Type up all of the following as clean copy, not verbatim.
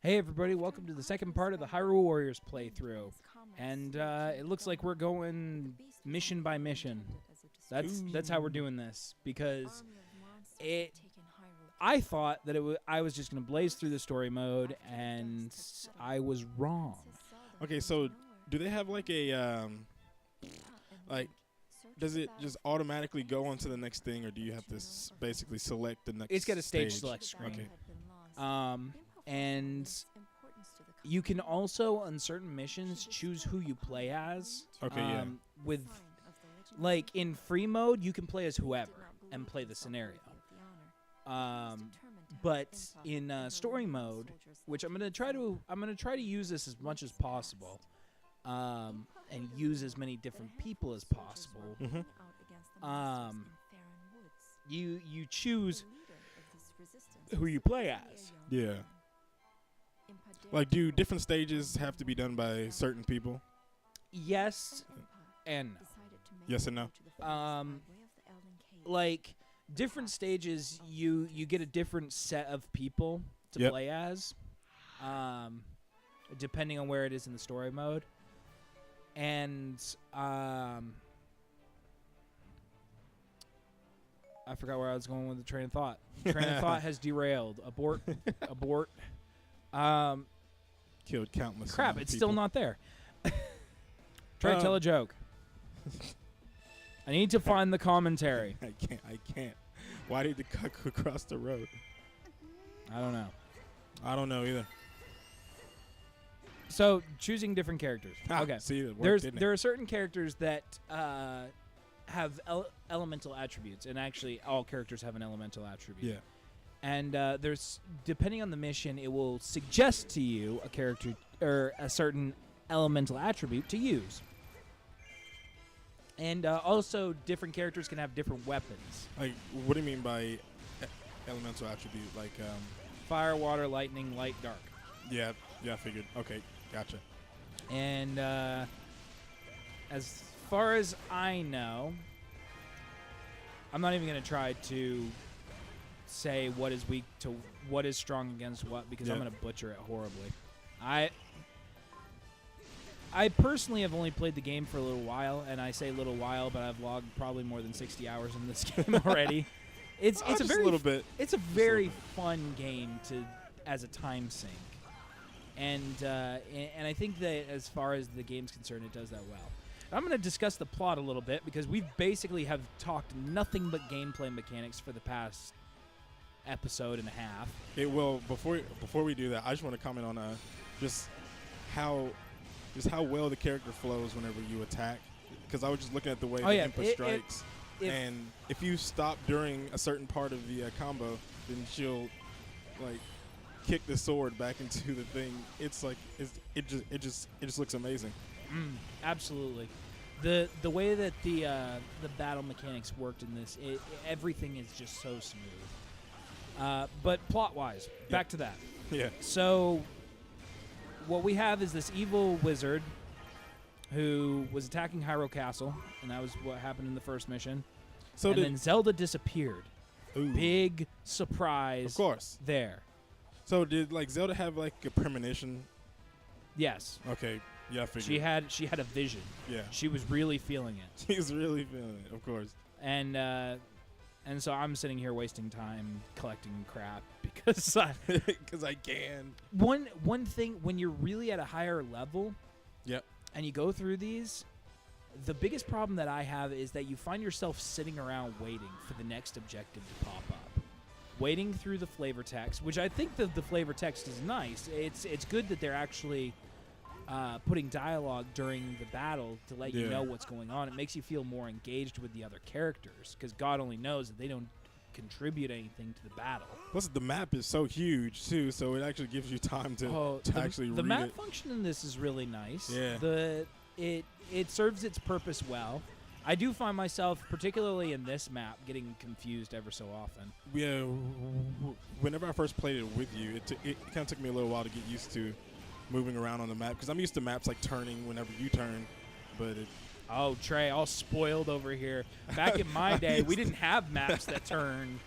Hey everybody, welcome to the second part of the Hyrule Warriors playthrough. And it looks like we're going mission by mission. That's how we're doing this, because I thought that I was just going to blaze through the story mode, and I was wrong. Okay, so do they have like a does it just automatically go on to the next thing, or do you have to basically select the next? It's got a stage select screen. Okay. And you can also, on certain missions, choose who you play as. Okay, yeah. With, like, in free mode, you can play as whoever and play the scenario. But in story mode, which I'm gonna try to use this as much as possible, and use as many different people as possible. Mm-hmm. You choose who you play as. Yeah. Like, do different stages have to be done by certain people? Yes and no. Yes and no. Like, different stages, you get a different set of people to play as, depending on where it is in the story mode. And I forgot where I was going with the train of thought. Train of thought has derailed. Abort. Abort. Killed countless. Crap! It's people. Still not there. Try to tell a joke. I need to find the commentary. I can't. Why did the cuck go across the road? I don't know. I don't know either. So, choosing different characters. Okay. See, it worked, there are certain characters that have elemental attributes, and actually all characters have an elemental attribute. Yeah. And there's, depending on the mission, it will suggest to you a character or a certain elemental attribute to use. And also, different characters can have different weapons. Like, what do you mean by elemental attribute? Like, fire, water, lightning, light, dark. Yeah, I figured. Okay, gotcha. And as far as I know, I'm not even going to try to say what is weak to what is strong against what, because I'm going to butcher it horribly. I personally have only played the game for a little while, and I say little while, but I've logged probably more than 60 hours in this game already. It's a very little bit. It's a very fun game as a time sink, and I think that as far as the game's concerned, it does that well. I'm going to discuss the plot a little bit, because we basically have talked nothing but gameplay mechanics for the past episode and a half. Well, before we do that, I just want to comment on just how well the character flows whenever you attack. Because I was just looking at the way the input strikes, and if you stop during a certain part of the combo, then she'll like kick the sword back into the thing. It's like it just looks amazing. Absolutely. The way that the battle mechanics worked in this, everything is just so smooth. But plot-wise, back to that. Yeah. So what we have is this evil wizard who was attacking Hyrule Castle, and that was what happened in the first mission. So then Zelda disappeared. Ooh. Big surprise. Of course. There. So did Zelda have like a premonition? Yes. Okay. Yeah, I figured. She had a vision. Yeah. She was really feeling it. She was really feeling it, of course. And so I'm sitting here wasting time collecting crap because I can. One thing, when you're really at a higher level, and you go through these, the biggest problem that I have is that you find yourself sitting around waiting for the next objective to pop up, waiting through the flavor text, which I think that the flavor text is nice. It's good that they're actually putting dialogue during the battle to let you know what's going on. It makes you feel more engaged with the other characters, because God only knows that they don't contribute anything to the battle. Plus, the map is so huge too, so it actually gives you time to actually read it. The map function in this is really nice. Yeah. It serves its purpose well. I do find myself, particularly in this map, getting confused ever so often. Yeah. Whenever I first played it with you, it kind of took me a little while to get used to moving around on the map, because I'm used to maps like turning whenever you turn, but Oh, Trey, all spoiled over here. Back in my day, we didn't have maps that turn.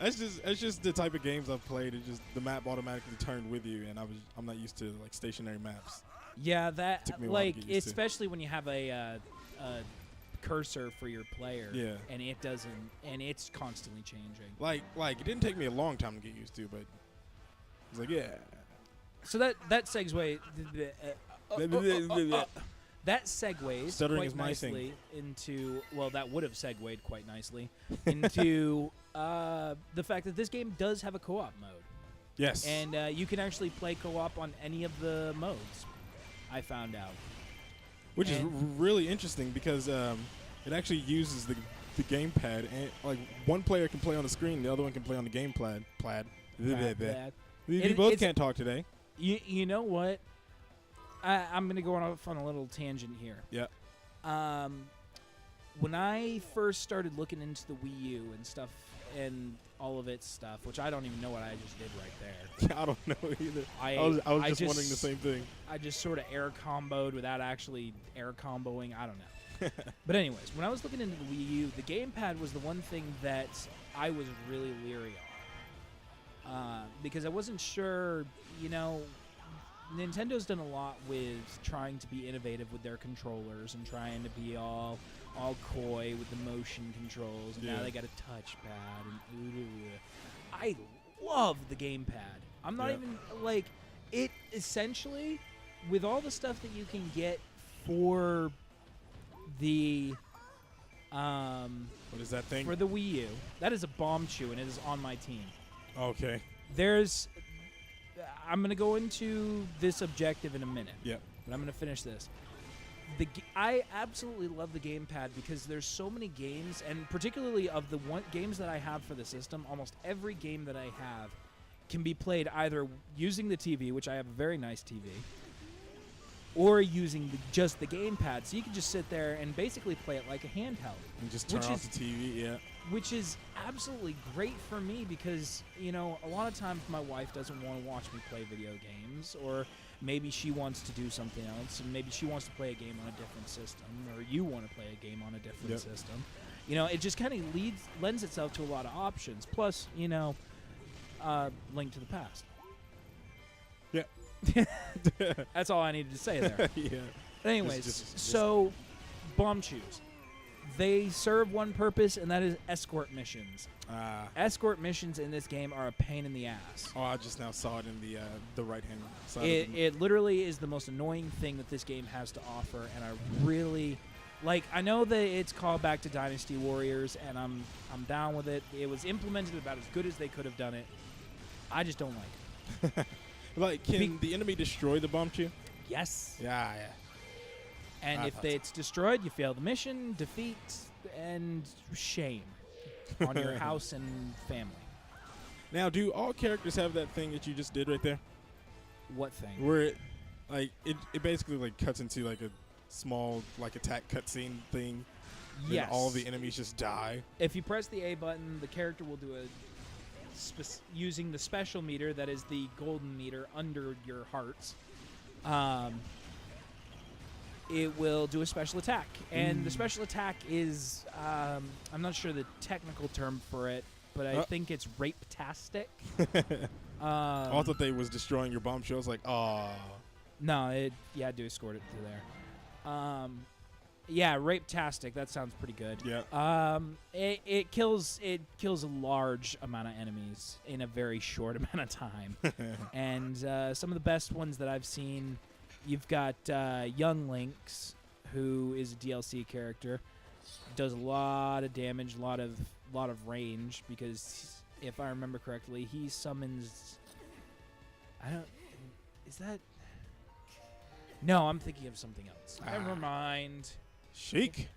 That's just the type of games I've played. It just the map automatically turned with you, and I'm not used to like stationary maps. Yeah, that like especially when you have a cursor for your player. Yeah. And it doesn't, and it's constantly changing. Like it didn't take me a long time to get used to, but it's like yeah. So that segues. That segues Stuttering quite is my nicely into, well, that would have segued quite nicely into the fact that this game does have a co-op mode. Yes. And you can actually play co-op on any of the modes, I found out. Which is really interesting because it actually uses the gamepad. And like one player can play on the screen, the other one can play on the gamepad. We both can't talk today. You know what? I'm going to go off on a little tangent here. Yeah. When I first started looking into the Wii U and stuff and all of its stuff, which I don't even know what I just did right there. I don't know either. I was just wondering the same thing. I just sort of air comboed without actually air comboing. I don't know. But anyways, when I was looking into the Wii U, the gamepad was the one thing that I was really leery on. Because I wasn't sure, Nintendo's done a lot with trying to be innovative with their controllers and trying to be all coy with the motion controls, and now they got a touchpad. And I love the gamepad. I'm not even like it. Essentially, with all the stuff that you can get for the what is that thing for the Wii U, that is a bomb chew, and it is on my team. Okay. I'm going to go into this objective in a minute. Yeah. But I'm going to finish this. I absolutely love the gamepad because there's so many games, and particularly of the games that I have for the system, almost every game that I have can be played either using the TV, which I have a very nice TV, or using just the gamepad. So you can just sit there and basically play it like a handheld. And just turn off the TV, yeah. Which is absolutely great for me because, a lot of times my wife doesn't want to watch me play video games, or maybe she wants to do something else, and maybe she wants to play a game on a different system, or you want to play a game on a different system. It just kind of lends itself to a lot of options. Plus, Link to the Past. Yeah. That's all I needed to say there. Yeah. But anyways, so bomb chews. They serve one purpose, and that is escort missions. Escort missions in this game are a pain in the ass. Oh, I just now saw it in the right-hand side. It literally is the most annoying thing that this game has to offer, and I really I know that it's called back to Dynasty Warriors, and I'm down with it. It was implemented about as good as they could have done it. I just don't like it. Can the enemy destroy the bomb chew? Yes. Yeah. And if it's destroyed, you fail the mission, defeat, and shame on your house and family. Now, do all characters have that thing that you just did right there? What thing? Where it basically cuts into a small attack cutscene thing. Yes. And all the enemies just die. If you press the A button, the character will do using the special meter that is the golden meter under your hearts. It will do a special attack. And the special attack is, I'm not sure the technical term for it, but I think it's rape-tastic. I thought they was destroying your bomb show. I was like, oh. No, you had to escort it through there. Yeah, rape-tastic. That sounds pretty good. Yeah. It kills a large amount of enemies in a very short amount of time. And some of the best ones that I've seen, you've got Young Lynx, who is a DLC character. Does a lot of damage, a lot of range, because if I remember correctly, he summons. Is that? No, I'm thinking of something else. Never mind. Sheik.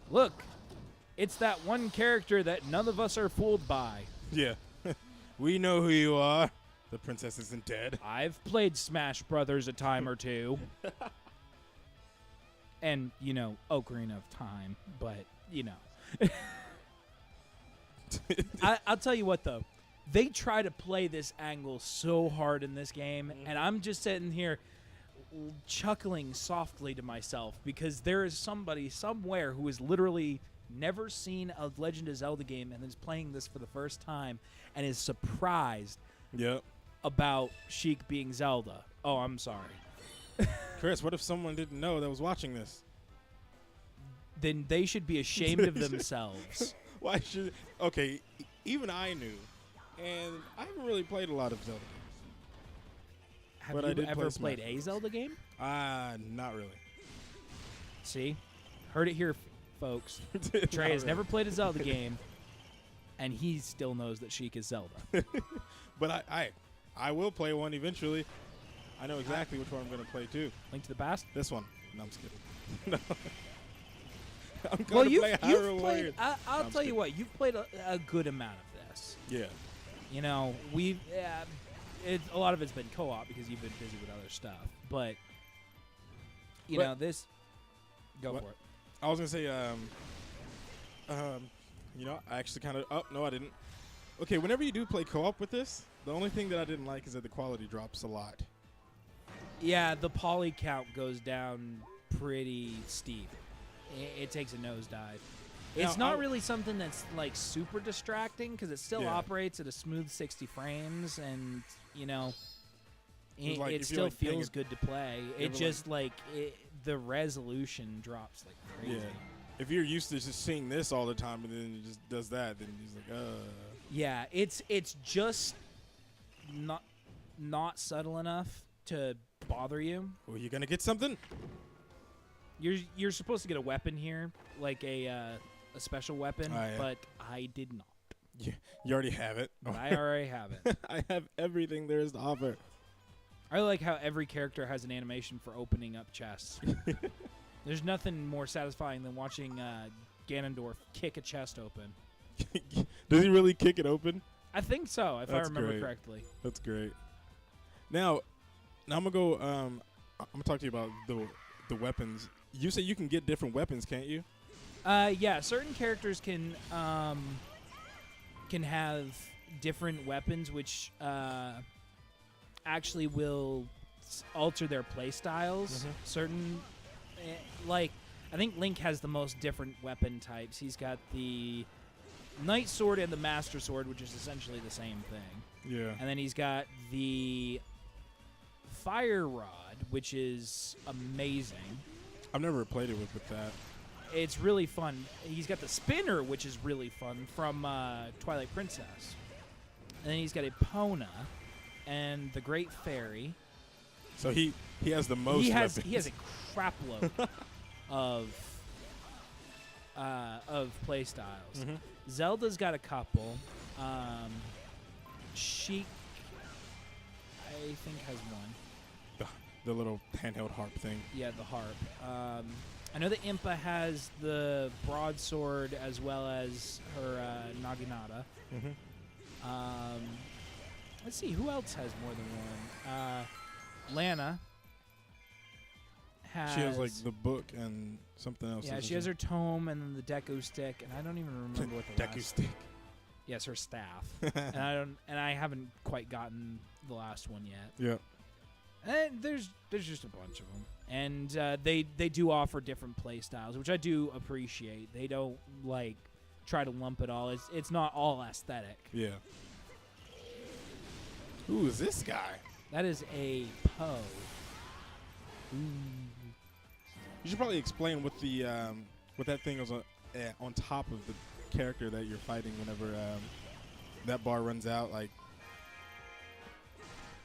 Look, it's that one character that none of us are fooled by. Yeah. We know who you are. The princess isn't dead. I've played Smash Brothers a time or two. And, Ocarina of Time. But, I'll tell you what, though. They try to play this angle so hard in this game, and I'm just sitting here chuckling softly to myself because there is somebody somewhere who is literally never seen a Legend of Zelda game and is playing this for the first time and is surprised about Sheik being Zelda. Oh, I'm sorry. Chris, what if someone didn't know that was watching this? Then they should be ashamed of themselves. Why should... Okay, even I knew. And I haven't really played a lot of Zelda games. Have you ever played a Zelda game? Not really. See? Heard it here, folks. Trey has never played a Zelda game, and he still knows that Sheik is Zelda. But I will play one eventually. I know exactly which one I'm going to play, too. Link to the Past? This one. No, I'm just kidding. No. I'm well, you've played. I'll tell you what. You've played a good amount of this. Yeah. You know, a lot of it's been co-op because you've been busy with other stuff. But you know this. Go for it. I was gonna say, you know, I actually kind of. Oh no, I didn't. Okay, whenever you do play co-op with this, the only thing that I didn't like is that the quality drops a lot. Yeah, the poly count goes down pretty steep. It takes a nosedive. It's not really something that's like super distracting because it still operates at a smooth 60 frames, and you know, it still feels good to play. It just the resolution drops like crazy. Yeah. If you're used to just seeing this all the time and then it just does that, then you're like, Yeah, it's just not subtle enough to bother you. Well, you gonna get something? You're supposed to get a weapon here, like a special weapon, but I did not. Yeah, you already have it. I already have it. I have everything there is to offer. I like how every character has an animation for opening up chests. There's nothing more satisfying than watching Ganondorf kick a chest open. Does he really kick it open? I think so, if I remember correctly. That's great. Now I'm gonna go. I'm gonna talk to you about the weapons. You say you can get different weapons, can't you? Yeah, certain characters can have different weapons, which actually will alter their play styles. Mm-hmm. Certain, I think Link has the most different weapon types. He's got the Knight Sword and the Master Sword, which is essentially the same thing. Yeah. And then he's got the Fire Rod, which is amazing. I've never played it with that. It's really fun. He's got the Spinner, which is really fun, from Twilight Princess. And then he's got Epona and the Great Fairy. So he has the most weapons. He has a crap load of play styles. Mm-hmm. Zelda's got a couple. Sheik, I think, has one. The little handheld harp thing. Yeah, the harp. I know that Impa has the broadsword as well as her Naginata. Mm-hmm. Let's see, who else has more than one? Lana has... She has, like, the book and something else. Yeah, she has her tome and then the Deku stick, and I don't even remember what the Deku stick. Yes, her staff. and I haven't quite gotten the last one yet. Yeah. And there's just a bunch of them, and they do offer different play styles, which I do appreciate. They don't try to lump it all. It's not all aesthetic. Yeah. Who is this guy? That is a Poe. You should probably explain what the what that thing is on top of the character that you're fighting whenever that bar runs out. Like.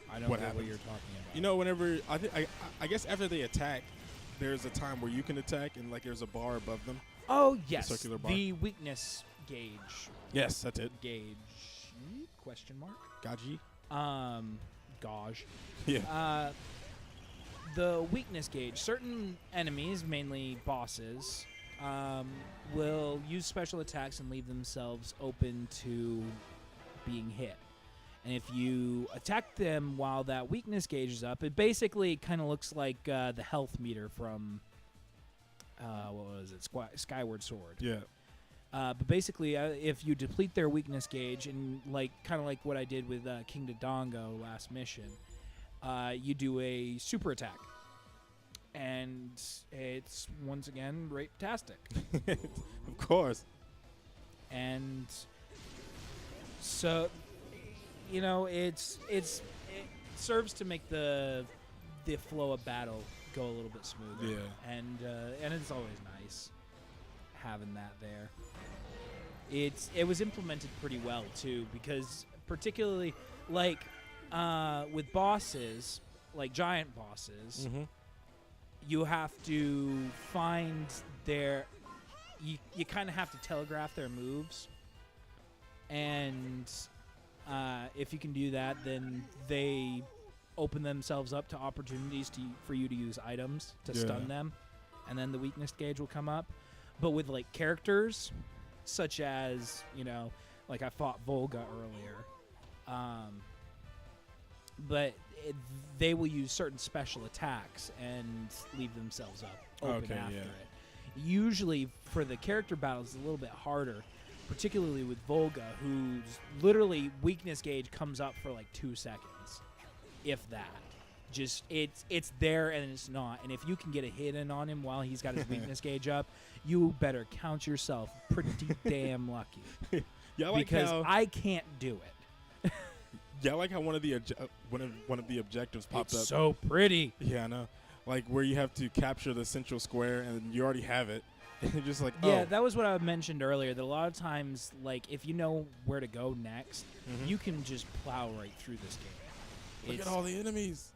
I don't know what you're talking about. You know, whenever I guess after they attack, there's a time where you can attack and there's a bar above them. Oh yes, a circular bar. The weakness gauge. Yes, that's it. Gauge? Question mark. Gaji. Gauge. Yeah. The weakness gauge. Certain enemies, mainly bosses, will use special attacks and leave themselves open to being hit. And if you attack them while that weakness gauge is up, it basically kind of looks like the health meter from, what was it, Skyward Sword. Yeah. But basically, if you deplete their weakness gauge, and kind of like what I did with King Dodongo last mission, you do a super attack. and it's once again rape-tastic. Of course. And so, it serves to make the flow of battle go a little bit smoother. Yeah. And it's always nice having that there. It was implemented pretty well too, because particularly like with bosses, like giant bosses, you have to find you kind of have to telegraph their moves, and if you can do that, then they open themselves up to opportunities for you to use items to stun them, and then the weakness gauge will come up. But with like characters such as, like I fought Volga earlier, but they will use certain special attacks and leave themselves up open after it. Usually for the character battles, it's a little bit harder, particularly with Volga, whose literally weakness gauge comes up for like 2 seconds, if that. Just it's there and it's not. And if you can get a hit in on him while he's got his weakness gauge up, you better count yourself pretty damn lucky. Yeah, like because I can't do it. Yeah, I like how one of the objectives popped up. So pretty. Yeah, I know. Like where you have to capture the central square and you already have it. And you're just like, yeah, that was what I mentioned earlier. That a lot of times, like if you know where to go next, you can just plow right through this game. Look at all the enemies.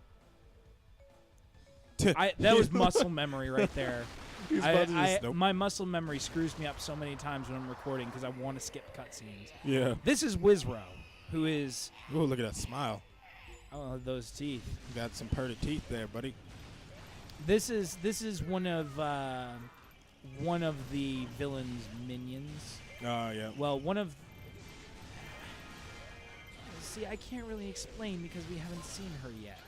That was muscle memory right there. Nope. My muscle memory screws me up so many times when I'm recording because I want to skip cutscenes. Yeah. This is Wizrow, who is... Oh, look at that smile. Oh, those teeth. You got some purty teeth there, buddy. This is one of the villain's minions. Oh, yeah. Well, one of... See, I can't really explain because we haven't seen her yet.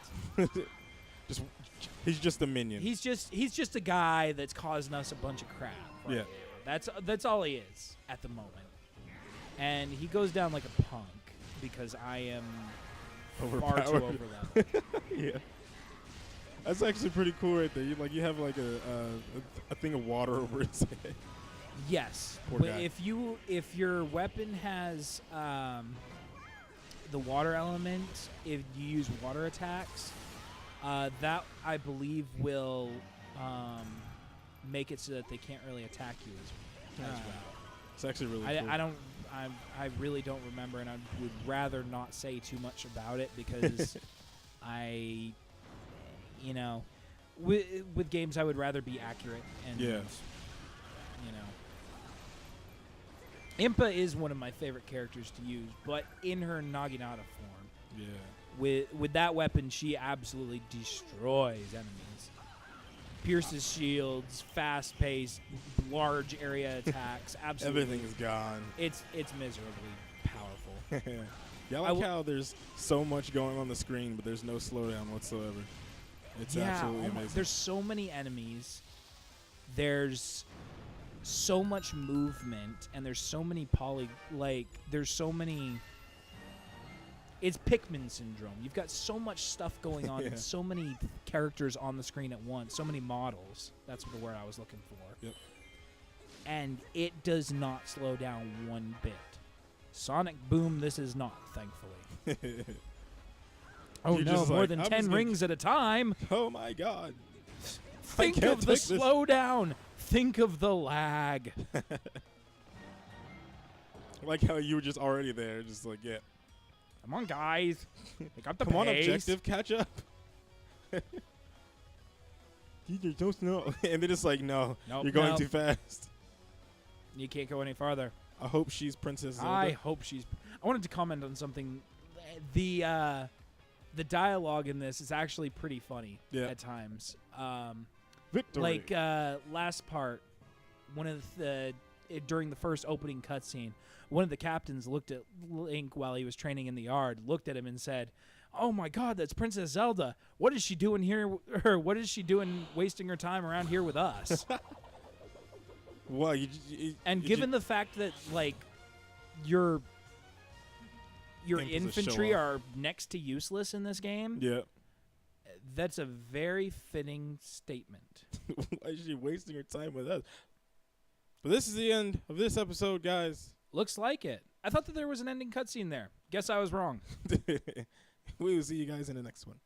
He's just a minion. He's just a guy that's causing us a bunch of crap. Right now. That's all he is at the moment, and he goes down like a punk because I am far too overleveled. Yeah, that's actually pretty cool right there. You have like a thing of water over his head. Yes, Poor but guy. if your weapon has the water element, if you use water attacks. That I believe will make it so that they can't really attack you as well. It's actually really cool. I really don't remember, and I would rather not say too much about it because with games I would rather be accurate and Impa is one of my favorite characters to use, but in her Naginata form. Yeah. With that weapon, she absolutely destroys enemies. Pierces shields, fast-paced, large area attacks. Absolutely, everything is gone. It's miserably powerful. Yeah, I like how there's so much going on the screen, but there's no slowdown whatsoever. It's absolutely amazing. There's so many enemies. There's so much movement, and there's so many there's so many. It's Pikmin syndrome. You've got so much stuff going on and so many characters on the screen at once, so many models. That's the word I was looking for. Yep. And it does not slow down one bit. Sonic Boom, this is not, thankfully. Oh no, more than 10 rings at a time. Oh my god. Think of the slowdown. Think of the lag. Like how you were just already there, just like, yeah. Come on, guys. Pick up the Come pace. on, objective, catch up. You don't know. And they're just like, no, you're going too fast. You can't go any farther. I hope she's Princess Zelda. I wanted to comment on something. The dialogue in this is actually pretty funny at times. Victory. Like last part, during the first opening cutscene, one of the captains looked at Link while he was training in the yard, looked at him and said, "Oh my God, that's Princess Zelda. What is she doing here? Or what is she doing wasting her time around here with us?" Well, given the fact that like your infantry are next to useless in this game, That's a very fitting statement. Why is she wasting her time with us? But this is the end of this episode, guys. Looks like it. I thought that there was an ending cutscene there. Guess I was wrong. We will see you guys in the next one.